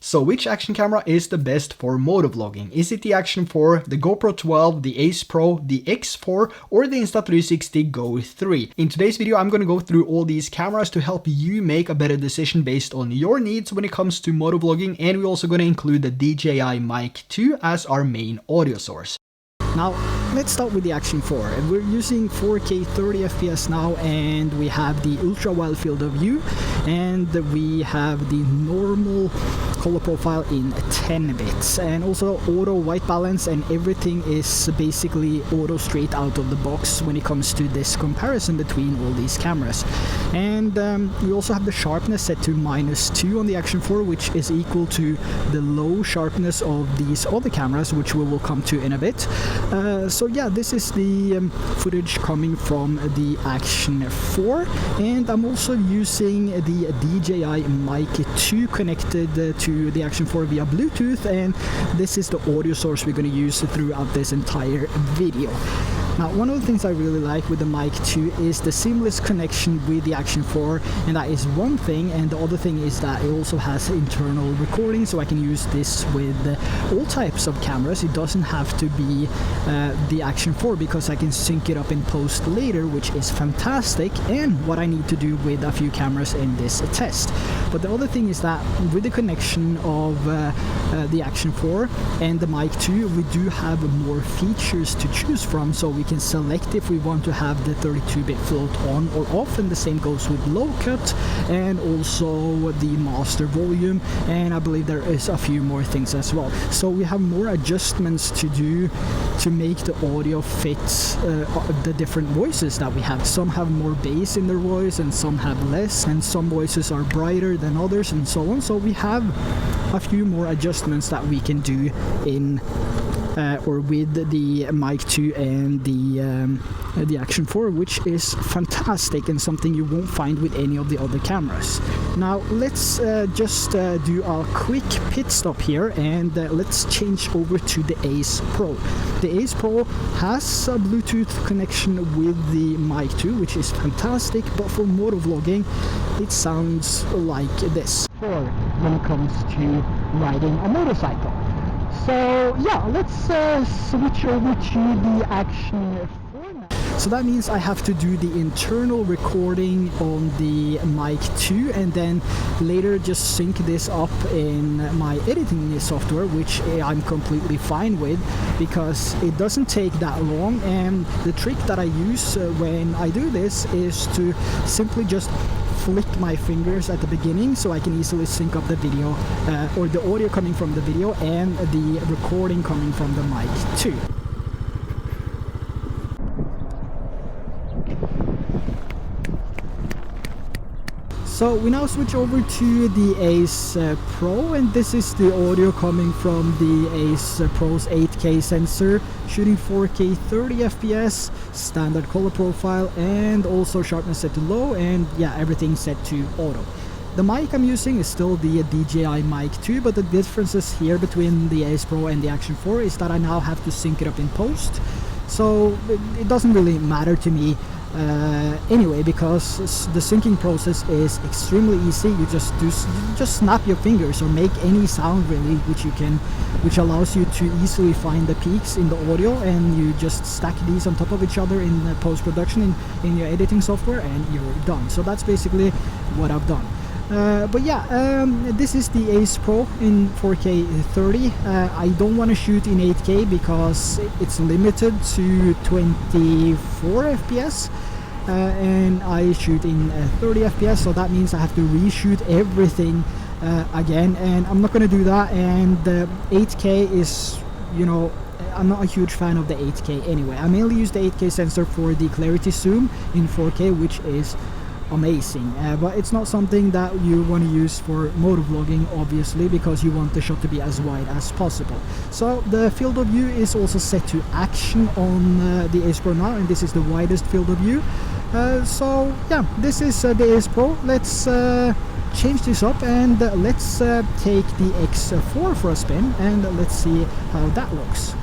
So which action camera is the best for motovlogging? Is it the Action 4, the GoPro 12, the Ace Pro, the X4, or the Insta360 Go 3? In today's video, I'm going to go through all these cameras to help you make a better decision based on your needs when it comes to motovlogging, and we're also going to include the DJI Mic 2 as our main audio source. Now, let's start with the Action 4. And we're using 4K 30 FPS now, and we have the ultra wide field of view, and we have the normal color profile in 10 bits, and also auto white balance, and everything is basically auto straight out of the box when it comes to this comparison between all these cameras. And we also have the sharpness set to -2 on the Action 4, which is equal to the low sharpness of these other cameras, which we will come to in a bit. So yeah, this is the footage coming from the Action 4, and I'm also using the DJI Mic 2 connected to the Action 4 via Bluetooth, and this is the audio source we're going to use throughout this entire video. Now, one of the things I really like with the Mic 2 is the seamless connection with the Action 4, and that is one thing, and the other thing is that it also has internal recording, so I can use this with all types of cameras. It doesn't have to be the Action 4, because I can sync it up in post later, which is fantastic, and what I need to do with a few cameras in this test. But the other thing is that with the connection of the Action 4 and the Mic 2, we do have more features to choose from, so we can select if we want to have the 32-bit float on or off, and the same goes with low cut and also the master volume, and I believe there is a few more things as well. So we have more adjustments to do to make the audio fit the different voices that we have. Some have more bass in their voice and some have less, and some voices are brighter than others and so on. So we have a few more adjustments that we can do in or with the Mic 2 and the Action 4, which is fantastic and something you won't find with any of the other cameras. Now let's just do a quick pit stop here, and let's change over to the Ace Pro. The Ace Pro has a Bluetooth connection with the Mic 2, which is fantastic, but for motovlogging it sounds like this, or when it comes to riding a motorcycle. So yeah, let's switch over to the Action 4 now. So that means I have to do the internal recording on the Mic 2, and then later just sync this up in my editing software, which I'm completely fine with because it doesn't take that long. And the trick that I use when I do this is to simply just flick my fingers at the beginning, so I can easily sync up the video or the audio coming from the video and the recording coming from the Mic 2. So we now switch over to the Ace Pro, and this is the audio coming from the Ace Pro's 8K sensor, shooting 4K 30 FPS, standard color profile, and also sharpness set to low, and yeah, everything set to auto. The mic I'm using is still the DJI Mic 2, but the differences here between the Ace Pro and the Action 4 is that I now have to sync it up in post. So it doesn't really matter to me anyway, because the syncing process is extremely easy. You just snap your fingers or make any sound really, which allows you to easily find the peaks in the audio, and you just stack these on top of each other in post-production in your editing software, and you're done. So that's basically what I've done. But yeah, this is the Ace Pro in 4K 30. I don't want to shoot in 8K because it's limited to 24 FPS, and I shoot in 30 FPS, so that means I have to reshoot everything again, and I'm not going to do that. And 8K is, you know, I'm not a huge fan of the 8K anyway. I mainly use the 8K sensor for the clarity zoom in 4K, which is amazing, but it's not something that you want to use for motovlogging, obviously, because you want the shot to be as wide as possible. So the field of view is also set to action on the Ace Pro now, and this is the widest field of view. So yeah, this is the Ace Pro. Let's change this up, and let's take the X4 for a spin, and let's see how that looks.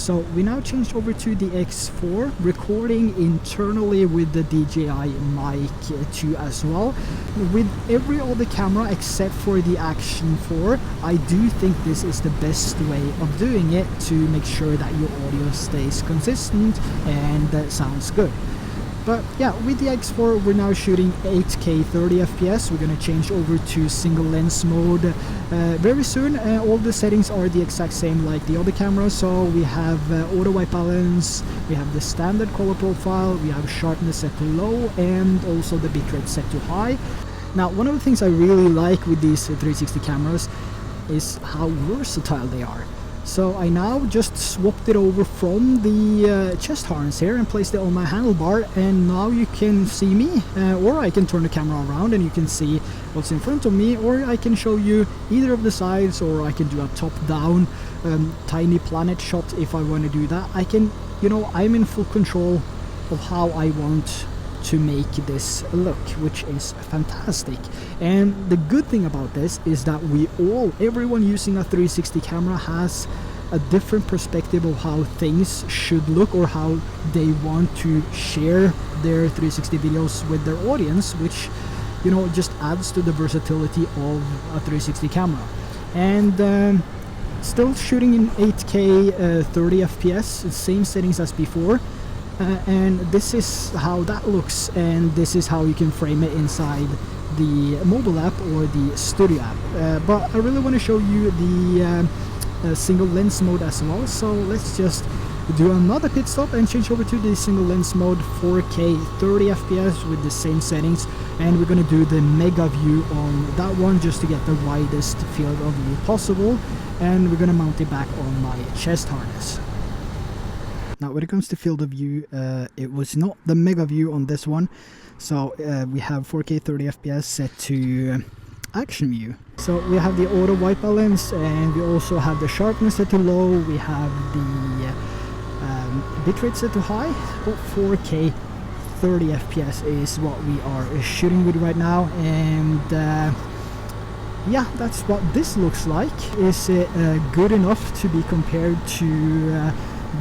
So we now changed over to the X4, recording internally with the DJI mic 2 as well. With every other camera except for the Action 4, I do think this is the best way of doing it to make sure that your audio stays consistent and sounds good. But yeah, with the X4 we're now shooting 8K 30 FPS. We're gonna change over to single lens mode very soon. All the settings are the exact same like the other cameras. So we have auto white balance, we have the standard color profile, we have sharpness set to low, and also the bitrate set to high. Now, one of the things I really like with these 360 cameras is how versatile they are. So I now just swapped it over from the chest harness here and placed it on my handlebar, and now you can see me, or I can turn the camera around and you can see what's in front of me, or I can show you either of the sides, or I can do a top-down tiny planet shot if I want to do that. I can, you know, I'm in full control of how I want to make this look, which is fantastic. And the good thing about this is that everyone using a 360 camera has a different perspective of how things should look, or how they want to share their 360 videos with their audience, which, you know, just adds to the versatility of a 360 camera. And still shooting in 8K 30 FPS, same settings as before. And this is how that looks, and this is how you can frame it inside the mobile app or the studio app. But I really want to show you the single lens mode as well, so let's just do another pit stop and change over to the single lens mode 4K 30 FPS with the same settings, and we're going to do the mega view on that one just to get the widest field of view possible, and we're going to mount it back on my chest harness. Now, when it comes to field of view, it was not the mega view on this one. So we have 4K 30 FPS set to action view. So we have the auto white balance, and we also have the sharpness set to low. We have the bitrate set to high. But 4K 30 FPS is what we are shooting with right now. And yeah, that's what this looks like. Is it good enough to be compared to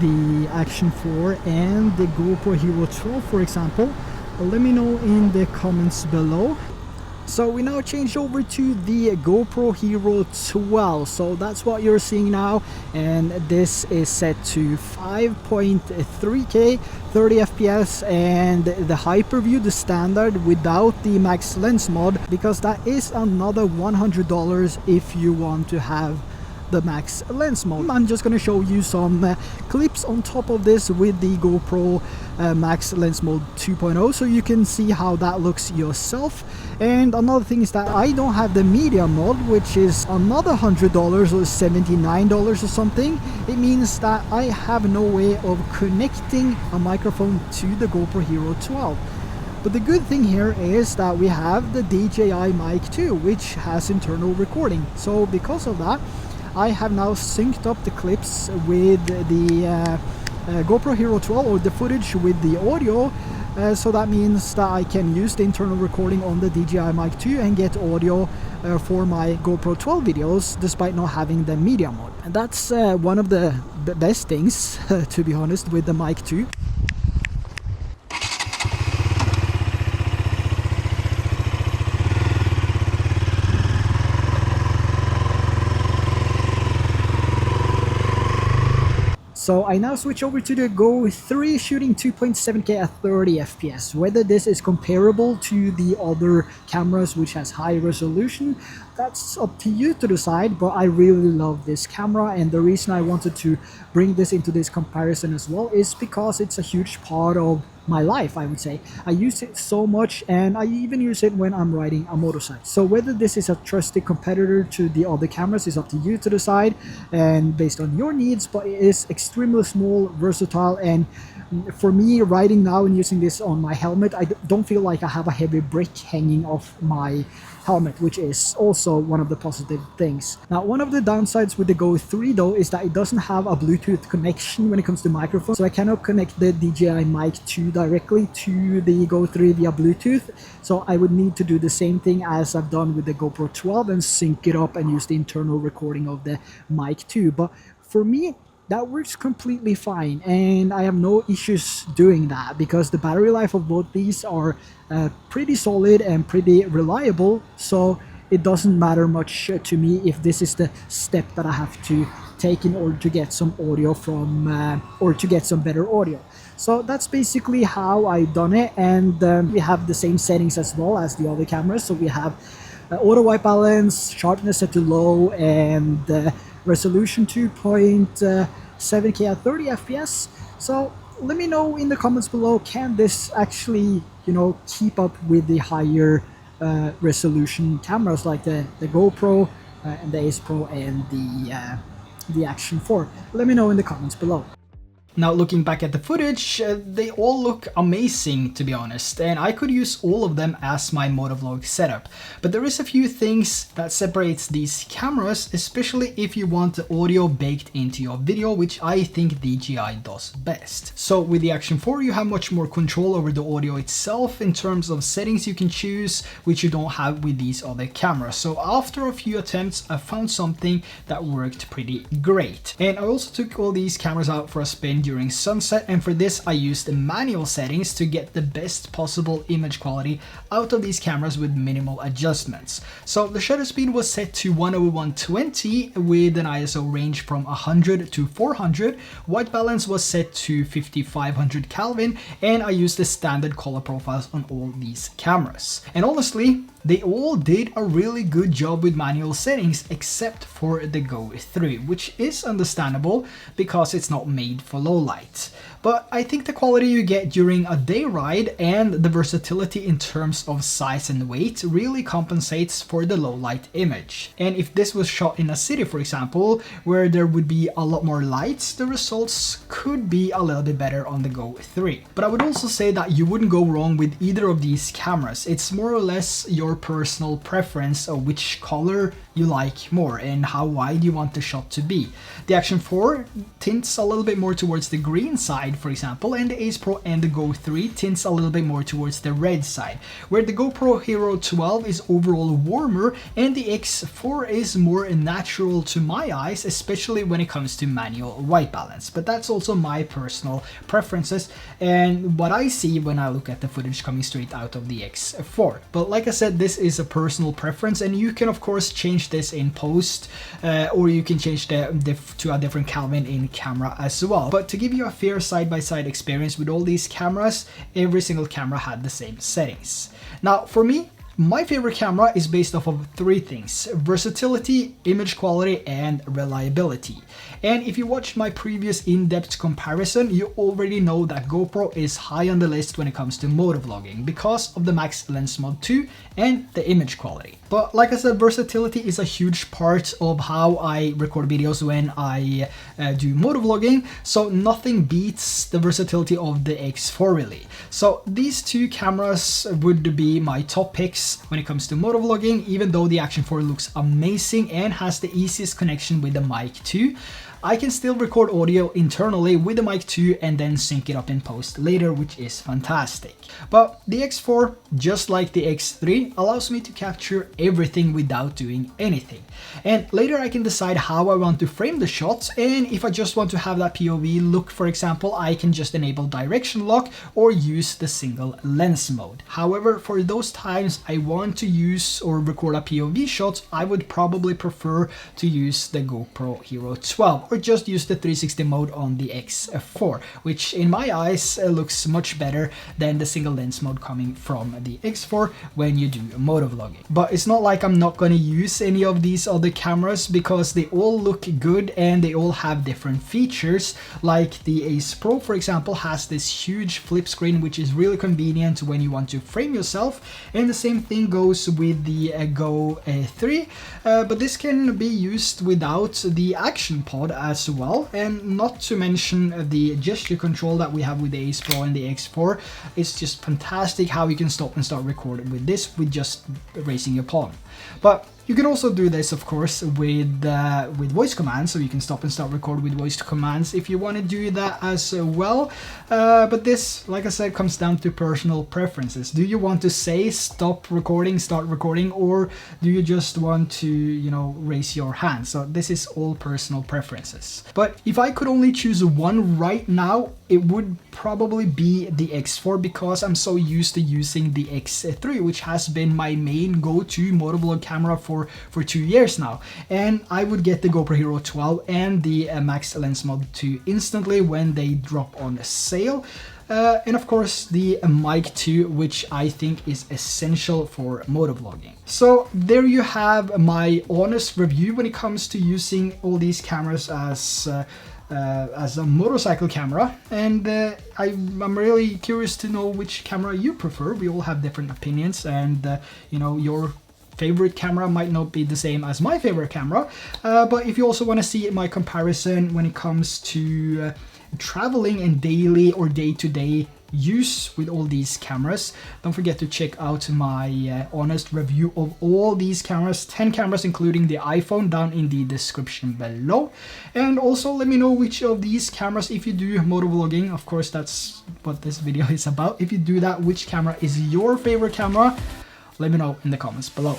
the Action 4 and the GoPro Hero 12, for example? Let me know in the comments below. So we now change over to the GoPro Hero 12, so that's what you're seeing now, and this is set to 5.3K 30 FPS and the hyper view, the standard without the max lens mod, because that is another $100 if you want to have the max lens mode. I'm just going to show you some clips on top of this with the GoPro max lens mode 2.0, so you can see how that looks yourself. And another thing is that I don't have the media mode, which is another $100 or $79 or something. It means that I have no way of connecting a microphone to the GoPro Hero 12. But the good thing here is that we have the DJI mic 2, which has internal recording. So because of that, I have now synced up the clips with the GoPro Hero 12, or the footage with the audio, so that means that I can use the internal recording on the DJI mic 2 and get audio for my GoPro 12 videos despite not having the media mode. And that's one of the best things to be honest with the mic 2. So I now switch over to the Go 3, shooting 2.7K at 30 FPS. Whether this is comparable to the other cameras which has high resolution, that's up to you to decide, but I really love this camera, and the reason I wanted to bring this into this comparison as well is because it's a huge part of my life, I would say. I use it so much, and I even use it when I'm riding a motorcycle. So whether this is a trusted competitor to the other cameras is up to you to decide, and based on your needs, but it is extremely small, versatile, and for me, riding now and using this on my helmet, I don't feel like I have a heavy brick hanging off my helmet, which is also one of the positive things. Now, one of the downsides with the Go 3 though is that it doesn't have a Bluetooth connection when it comes to microphone, so I cannot connect the DJI mic 2 directly to the Go 3 via Bluetooth. So I would need to do the same thing as I've done with the GoPro 12 and sync it up and use the internal recording of the mic 2. But for me, that works completely fine, and I have no issues doing that because the battery life of both these are pretty solid and pretty reliable. So it doesn't matter much to me if this is the step that I have to take in order to get some audio from or to get some better audio. So that's basically how I done it, and we have the same settings as well as the other cameras. So we have auto white balance, sharpness set to low, and resolution 2.7K at 30 FPS. So let me know in the comments below, can this actually, you know, keep up with the higher resolution cameras like the GoPro and the Ace Pro and the Action 4? Let me know in the comments below. Now, looking back at the footage, they all look amazing, to be honest, and I could use all of them as my motovlog setup. But there is a few things that separates these cameras, especially if you want the audio baked into your video, which I think DJI does best. So with the Action 4, you have much more control over the audio itself in terms of settings you can choose, which you don't have with these other cameras. So after a few attempts, I found something that worked pretty great. And I also took all these cameras out for a spin during sunset, and for this I used the manual settings to get the best possible image quality out of these cameras with minimal adjustments. So the shutter speed was set to 1/120 with an ISO range from 100 to 400, white balance was set to 5500 Kelvin, and I used the standard color profiles on all these cameras. And honestly, they all did a really good job with manual settings except for the Go 3, which is understandable because it's not made for low light. But I think the quality you get during a day ride and the versatility in terms of size and weight really compensates for the low light image. And if this was shot in a city, for example, where there would be a lot more lights, the results could be a little bit better on the Go 3. But I would also say that you wouldn't go wrong with either of these cameras. It's more or less your personal preference of which color you like more and how wide you want the shot to be. The Action 4 tints a little bit more towards the green side, for example, and the Ace Pro and the Go 3 tints a little bit more towards the red side, where the GoPro Hero 12 is overall warmer and the X4 is more natural to my eyes, especially when it comes to manual white balance. But that's also my personal preferences and what I see when I look at the footage coming straight out of the X4. But like I said, this is a personal preference, and you can of course change this in post, or you can change to a different Kelvin in camera as well. But to give you a fair side-by-side experience with all these cameras, every single camera had the same settings. Now for me, my favorite camera is based off of three things: versatility, image quality, and reliability. And if you watched my previous in-depth comparison, you already know that GoPro is high on the list when it comes to motovlogging because of the max lens mod 2 and the image quality. But like I said, versatility is a huge part of how I record videos when I do motovlogging, so nothing beats the versatility of the X4 really. So these two cameras would be my top picks when it comes to motovlogging, even though the Action 4 looks amazing and has the easiest connection with the mic 2. I can still record audio internally with the mic 2 and then sync it up in post later, which is fantastic. But the X4, just like the X3, allows me to capture everything without doing anything. And later I can decide how I want to frame the shots, and if I just want to have that POV look, for example, I can just enable direction lock or use the single lens mode. However, for those times I want to use or record a POV shot, I would probably prefer to use the GoPro Hero 12 or just use the 360 mode on the X4, which in my eyes looks much better than the single lens mode coming from the X4 when you do motovlogging. But it's not like I'm not going to use any of these other cameras because they all look good and they all have different features. Like the Ace Pro, for example, has this huge flip screen, which is really convenient when you want to frame yourself, and the same thing goes with the Go 3, but this can be used without the action pod as well, and not to mention the gesture control that we have with the Ace Pro and the X4. It's just fantastic how you can stop and start recording with this with just raising your palm. But You can also do this, of course, with voice commands, so you can stop and start record with voice commands if you want to do that as well. But this, like I said, comes down to personal preferences. Do you want to say stop recording, start recording, or do you just want to, you know, raise your hand? So this is all personal preferences. But if I could only choose one right now, it would probably be the X4, because I'm so used to using the X3, which has been my main go-to motovlog camera for 2 years now. And I would get the GoPro Hero 12 and the Max Lens Mod 2 instantly when they drop on sale. And of course the Mic 2, which I think is essential for motovlogging. So there you have my honest review when it comes to using all these cameras as a motorcycle camera, and I'm really curious to know which camera you prefer. We all have different opinions, and you know, your favorite camera might not be the same as my favorite camera, but if you also want to see my comparison when it comes to traveling and daily or day-to-day use with all these cameras, don't forget to check out my honest review of all these cameras, 10 cameras including the iPhone, down in the description below. And also let me know which of these cameras, if you do motovlogging, of course that's what this video is about, if you do that, which camera is your favorite camera? Let me know in the comments below.